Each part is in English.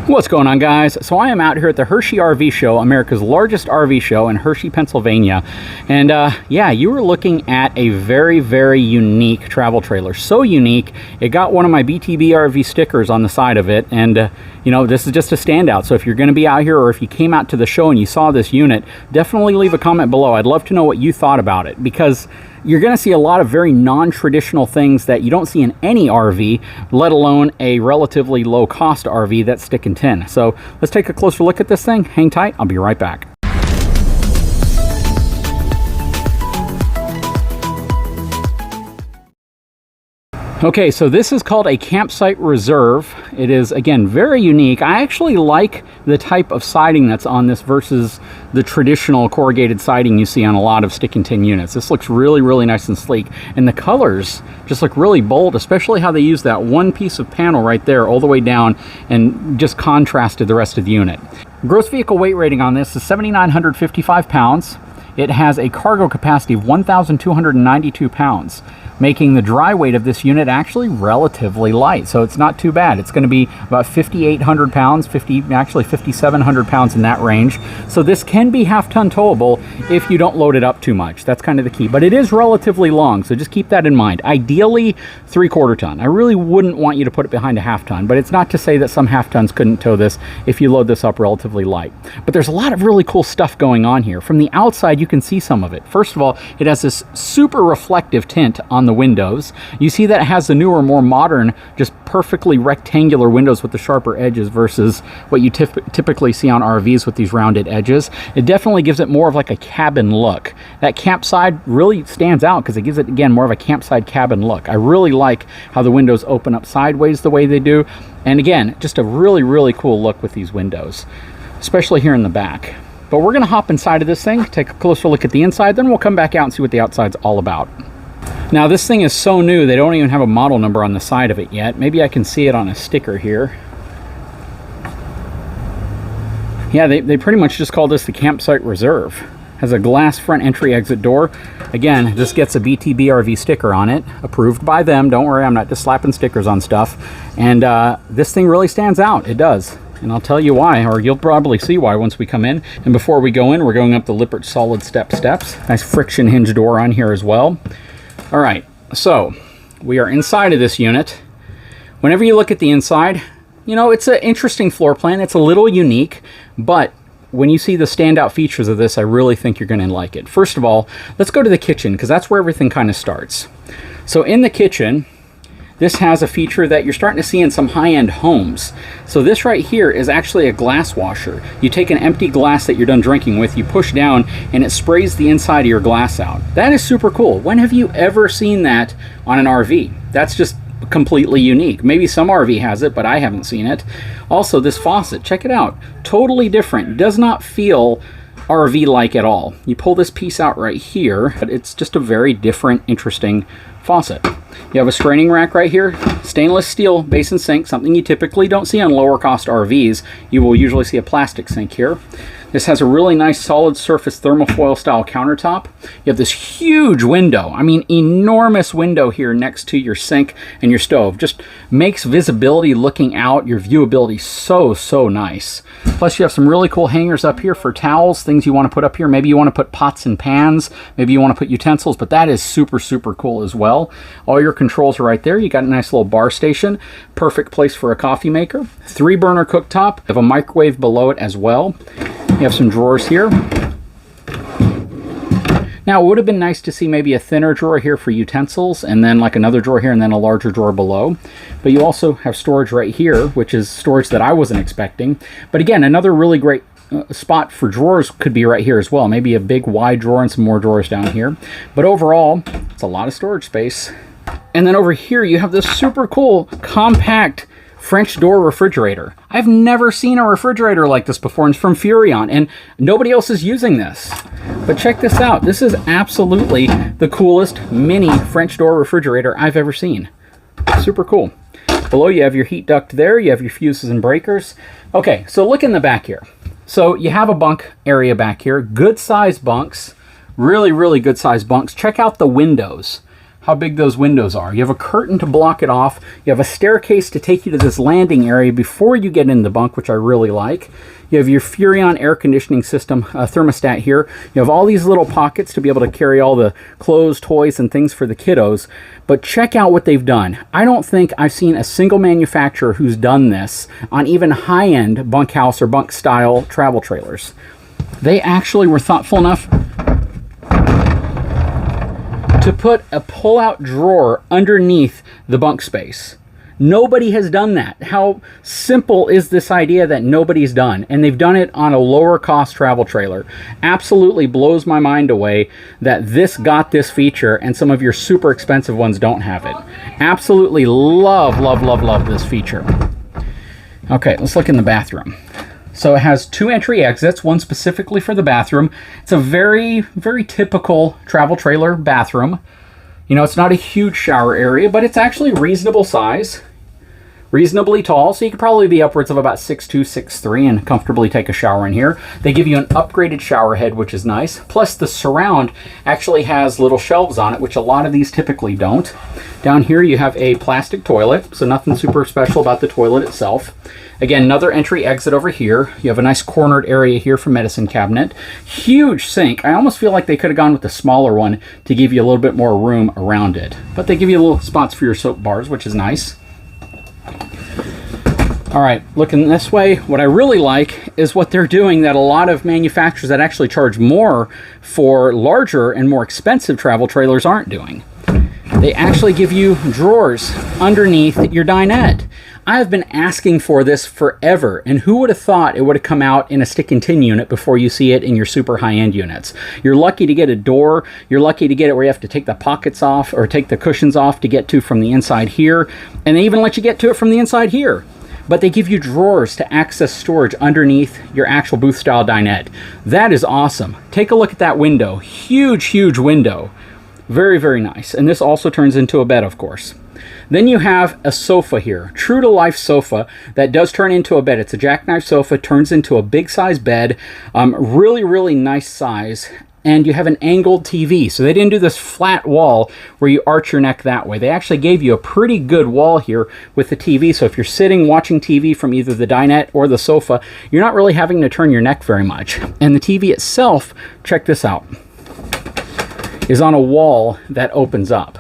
What's going on, guys? So I am out here at the Hershey RV show, America's largest RV show in Hershey, Pennsylvania. And yeah, you were looking at a very, very unique travel trailer. So unique, it got one of my BTBRV stickers on the side of it. And you know, this is just a standout. So if you're going to be out here, or if you came out to the show and you saw this unit, definitely leave a comment below. I'd love to know what you thought about it, because you're going to see a lot of very non-traditional things that you don't see in any RV, let alone a relatively low-cost RV that's stick and tin. So let's take a closer look at this thing. Hang tight. I'll be right back. Okay, so this is called a campsite reserve. It is, again, very unique. I actually like the type of siding that's on this versus the traditional corrugated siding you see on a lot of stick and tin units. This looks really, really nice and sleek. And the colors just look really bold, especially how they use that one piece of panel right there all the way down and just contrasted the rest of the unit. Gross vehicle weight rating on this is 7,955 pounds. It has a cargo capacity of 1,292 pounds, making the dry weight of this unit actually relatively light. So it's not too bad. It's going to be about 5,800 pounds, actually 5,700 pounds in that range. So this can be half-ton towable if you don't load it up too much. That's kind of the key. But it is relatively long, so just keep that in mind. Ideally, 3/4 ton. I really wouldn't want you to put it behind a half-ton, but it's not to say that some half-tons couldn't tow this if you load this up relatively light. But there's a lot of really cool stuff going on here. From the outside, you can see some of it. First of all, it has this super reflective tint on the windows. You see that it has the newer, more modern, just perfectly rectangular windows with the sharper edges versus what you typically see on RVs with these rounded edges. It definitely gives it more of like a cabin look. That campsite really stands out because it gives it, again, more of a campsite cabin look. I really like how the windows open up sideways the way they do. And again, just a really, really cool look with these windows, especially here in the back. But we're going to hop inside of this thing, take a closer look at the inside, then we'll come back out and see what the outside's all about. Now, this thing is so new, they don't even have a model number on the side of it yet. Maybe I can see it on a sticker here. Yeah, they pretty much just call this the Campsite Reserve. Has a glass front entry exit door. Again, this gets a BTBRV sticker on it, approved by them. Don't worry, I'm not just slapping stickers on stuff. And this thing really stands out. It does. And I'll tell you why, or you'll probably see why once we come in. And before we go in, we're going up the Lippert solid steps. Nice friction hinge door on here as well. All right, so we are inside of this unit. Whenever you look at the inside, you know, it's an interesting floor plan. It's a little unique, but when you see the standout features of this, I really think you're going to like it. First of all, let's go to the kitchen, because that's where everything kind of starts. So in the kitchen, this has a feature that you're starting to see in some high-end homes. So this right here is actually a glass washer. You take an empty glass that you're done drinking with, you push down, and it sprays the inside of your glass out. That is super cool. When have you ever seen that on an RV? That's just completely unique. Maybe some RV has it, but I haven't seen it. Also, this faucet, check it out. Totally different. Does not feel RV-like at all. You pull this piece out right here, but it's just a very different, interesting faucet. You have a straining rack right here, stainless steel basin sink, something you typically don't see on lower cost RVs. You will usually see a plastic sink here. This has a really nice solid surface thermofoil style countertop. You have this huge window, I mean enormous window here next to your sink and your stove. Just makes visibility looking out, your viewability so nice. Plus you have some really cool hangers up here for towels, things you want to put up here. Maybe you want to put pots and pans, maybe you want to put utensils, but that is super cool as well. All your controls are right there. You got a nice little bar station, perfect place for a coffee maker. 3-burner cooktop, you have a microwave below it as well. You have some drawers here. Now, it would have been nice to see maybe a thinner drawer here for utensils, and then like another drawer here, and then a larger drawer below. But you also have storage right here, which is storage that I wasn't expecting. But again, another really great spot for drawers could be right here as well. Maybe a big wide drawer and some more drawers down here. But overall, it's a lot of storage space. And then over here, you have this super cool, compact French door refrigerator. I've never seen a refrigerator like this before, and it's from Furrion, and nobody else is using this. But check this out. This is absolutely the coolest mini French door refrigerator I've ever seen. Super cool. Below you have your heat duct there. You have your fuses and breakers. Okay, so look in the back here. So you have a bunk area back here. Good size bunks. Really good size bunks. Check out the windows. how big those windows are. You have a curtain to block it off. You have a staircase to take you to this landing area before you get in the bunk, which I really like. You have your Furrion air conditioning system thermostat here. You have all these little pockets to be able to carry all the clothes, toys, and things for the kiddos. But check out what they've done. I don't think I've seen a single manufacturer who's done this on even high-end bunkhouse or bunk-style travel trailers. They actually were thoughtful enough to put a pull-out drawer underneath the bunk space. Nobody has done that. How simple is this idea that nobody's done? And they've done it on a lower cost travel trailer. Absolutely blows my mind away that this got this feature and some of your super expensive ones don't have it. Absolutely love, love, love, love this feature. Okay, let's look in the bathroom. So it has 2 entry exits, one specifically for the bathroom. It's a very, very typical travel trailer bathroom. You know, it's not a huge shower area, but it's actually reasonable size, reasonably tall, so you could probably be upwards of about 6'2", 6'3", and comfortably take a shower in here. They give you an upgraded shower head, which is nice. Plus, the surround actually has little shelves on it, which a lot of these typically don't. Down here, you have a plastic toilet, so nothing super special about the toilet itself. Again, another entry exit over here. You have a nice cornered area here for medicine cabinet. Huge sink. I almost feel like they could have gone with the smaller one to give you a little bit more room around it. But they give you little spots for your soap bars, which is nice. All right, looking this way, what I really like is what they're doing that a lot of manufacturers that actually charge more for larger and more expensive travel trailers aren't doing. They actually give you drawers underneath your dinette. I have been asking for this forever, and who would have thought it would have come out in a stick and tin unit before you see it in your super high-end units? You're lucky to get a door. You're lucky to get it where you have to take the pockets off or take the cushions off to get to from the inside here, and they even let you get to it from the inside here. But they give you drawers to access storage underneath your actual booth-style dinette. That is awesome. Take a look at that window. Huge, huge window. Very, very nice. And this also turns into a bed, of course. Then you have a sofa here, true to life sofa that does turn into a bed. It's a jackknife sofa, turns into a big size bed, really, really nice size. And you have an angled TV. So they didn't do this flat wall where you arch your neck that way. They actually gave you a pretty good wall here with the TV. So if you're sitting watching TV from either the dinette or the sofa, you're not really having to turn your neck very much. And the TV itself, check this out, is on a wall that opens up.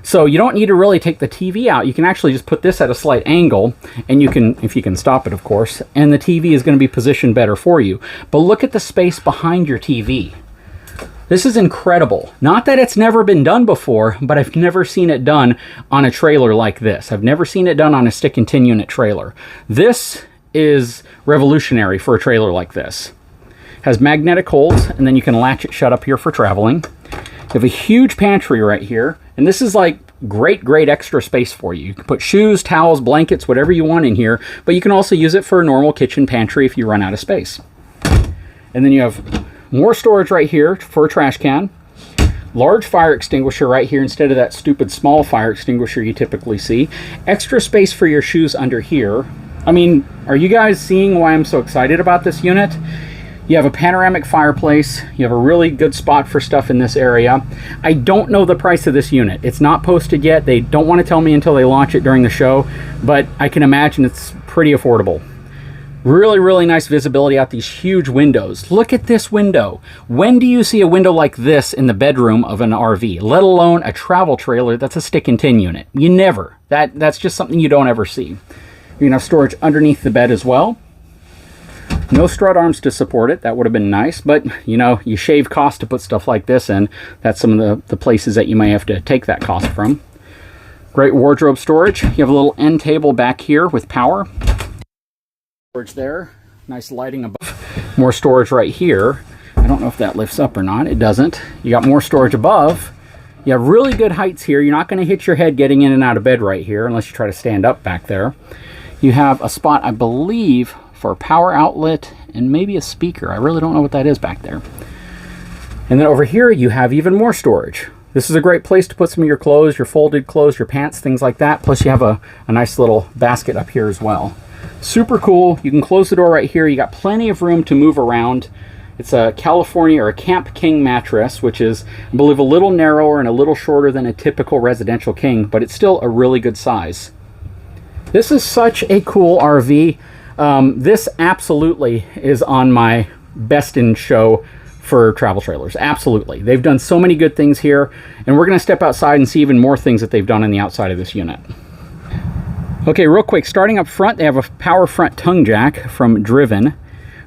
So you don't need to really take the TV out. You can actually just put this at a slight angle, and you can, if you can stop it, of course, and the TV is going to be positioned better for you. But look at the space behind your TV. This is incredible. Not that it's never been done before, but I've never seen it done on a trailer like this. I've never seen it done on a stick and tin unit trailer. This is revolutionary for a trailer like this. It has magnetic holes, and then you can latch it shut up here for traveling. You have a huge pantry right here, and this is like great, great extra space for you. You can put shoes, towels, blankets, whatever you want in here, but you can also use it for a normal kitchen pantry if you run out of space. And then you have more storage right here for a trash can. Large fire extinguisher right here instead of that stupid small fire extinguisher you typically see. Extra space for your shoes under here. I mean, are you guys seeing why I'm so excited about this unit? You have a panoramic fireplace. You have a really good spot for stuff in this area. I don't know the price of this unit. It's not posted yet. They don't want to tell me until they launch it during the show, but I can imagine it's pretty affordable. Really, really nice visibility out these huge windows. Look at this window. When do you see a window like this in the bedroom of an RV, let alone a travel trailer that's a stick and tin unit? You never. That's just something you don't ever see. You're gonna have storage underneath the bed as well. No strut arms to support it. That would have been nice, but you know, you shave cost to put stuff like this in. That's some of the places that you may have to take that cost from. Great wardrobe storage. You have a little end table back here with power. Storage there. Nice lighting above. More storage right here. I don't know if that lifts up or not. It doesn't. You got more storage above. You have really good heights here. You're not going to hit your head getting in and out of bed right here unless you try to stand up back there. You have a spot, I believe, for a power outlet and maybe a speaker. I really don't know what that is back there. And then over here you have even more storage. This is a great place to put some of your clothes, your folded clothes, your pants, things like that. Plus you have a nice little basket up here as well. Super cool. You can close the door right here. You got plenty of room to move around. It's a California or a Camp King mattress, which is, I believe, a little narrower and a little shorter than a typical residential king, but it's still a really good size. This is such a cool RV. This absolutely is on my best in show for travel trailers. Absolutely. They've done so many good things here, and we're going to step outside and see even more things that they've done on the outside of this unit. Okay, real quick, starting up front, they have a power front tongue jack from Driven,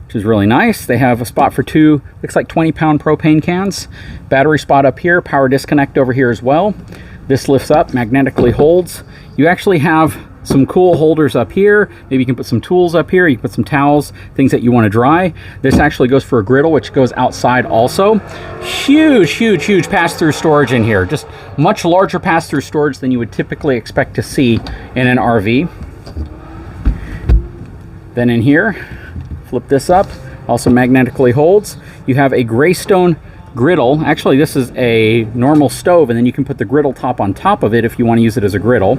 which is really nice. They have a spot for two, looks like 20-pound propane cans. Battery spot up here, power disconnect over here as well. This lifts up, magnetically holds. You actually have some cool holders up here. Maybe you can put some tools up here. You can put some towels, things that you want to dry. This actually goes for a griddle, which goes outside also. Huge, huge, huge pass-through storage in here. Just much larger pass-through storage than you would typically expect to see in an RV. Then in here, flip this up, also magnetically holds. You have a Greystone griddle. Actually, this is a normal stove, and then you can put the griddle top on top of it if you want to use it as a griddle.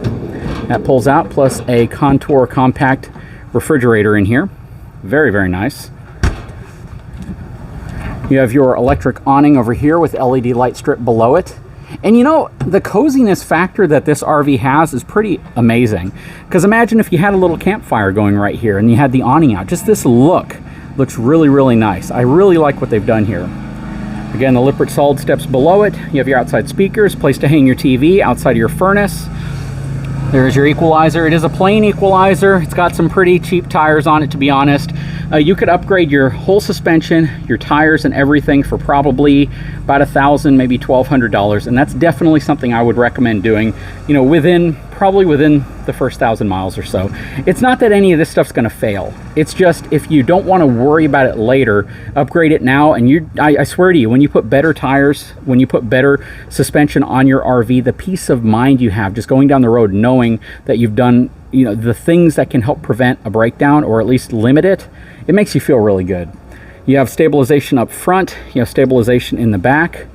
That pulls out, plus a Contour compact refrigerator in here. Very, very nice. You have your electric awning over here with LED light strip below it. And you know, the coziness factor that this RV has is pretty amazing. Because imagine if you had a little campfire going right here and you had the awning out. Just this look looks really, really nice. I really like what they've done here. Again, the Lippert solid steps below it. You have your outside speakers, place to hang your TV outside of your furnace. There's your equalizer. It is a plain equalizer. It's got some pretty cheap tires on it, to be honest. You could upgrade your whole suspension, your tires, and everything for probably about $1,000, maybe $1,200, and that's definitely something I would recommend doing. You know, probably within the first 1,000 miles or so. It's not that any of this stuff's going to fail. It's just if you don't want to worry about it later, upgrade it now. And I swear to you, when you put better tires, when you put better suspension on your RV, the peace of mind you have just going down the road knowing that you've done, you know, the things that can help prevent a breakdown or at least limit it, it makes you feel really good. You have stabilization up front, you have stabilization in the back,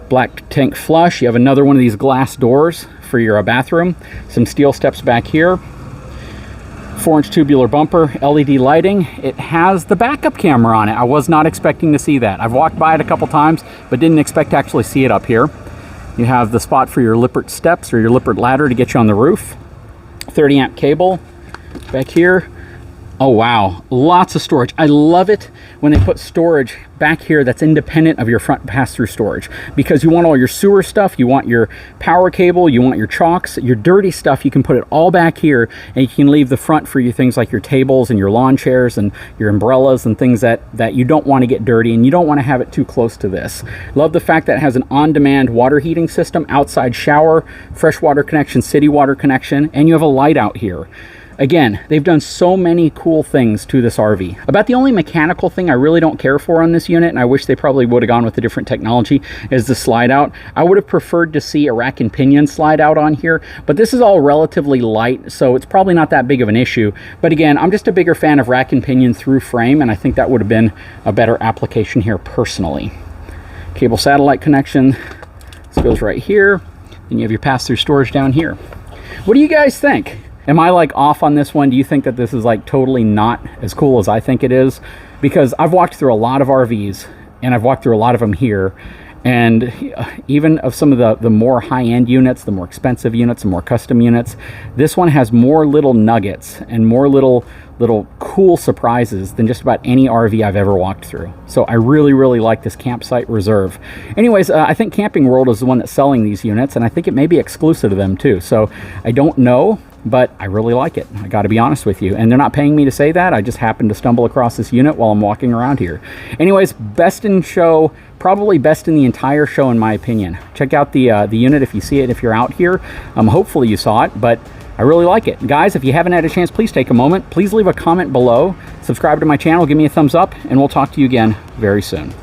black tank flush. You have another one of these glass doors for your bathroom, some steel steps back here, 4-inch tubular bumper, LED lighting. It has the backup camera on it. I was not expecting to see that. I've walked by it a couple times, but didn't expect to actually see it up here. You have the spot for your Lippert steps or your Lippert ladder to get you on the roof. 30 amp cable back here. Oh wow, lots of storage. I love it when they put storage back here that's independent of your front pass-through storage, because you want all your sewer stuff, you want your power cable, you want your chalks, your dirty stuff. You can put it all back here, and you can leave the front for your things like your tables and your lawn chairs and your umbrellas and things that you don't want to get dirty, and you don't want to have it too close to this. Love the fact that it has an on-demand water heating system, outside shower, fresh water connection, city water connection, and you have a light out here. Again, they've done so many cool things to this RV. About the only mechanical thing I really don't care for on this unit, and I wish they probably would have gone with a different technology, is the slide out. I would have preferred to see a rack and pinion slide out on here, but this is all relatively light, so it's probably not that big of an issue. But again, I'm just a bigger fan of rack and pinion through frame, and I think that would have been a better application here personally. Cable satellite connection. This goes right here. Then you have your pass-through storage down here. What do you guys think? Am I like off on this one? Do you think that this is like totally not as cool as I think it is? Because I've walked through a lot of RVs, and I've walked through a lot of them here, and even of some of the more high-end units, the more expensive units, the more custom units, this one has more little nuggets and more little cool surprises than just about any RV I've ever walked through. So I really, really like this Campsite Reserve. Anyways, I think Camping World is the one that's selling these units, and I think it may be exclusive to them too. So I don't know, but I really like it. I got to be honest with you. And they're not paying me to say that. I just happened to stumble across this unit while I'm walking around here. Anyways, best in show, probably best in the entire show in my opinion. Check out the unit if you see it, if you're out here. Hopefully you saw it, but I really like it. Guys, if you haven't had a chance, please take a moment. Please leave a comment below. Subscribe to my channel, give me a thumbs up, and we'll talk to you again very soon.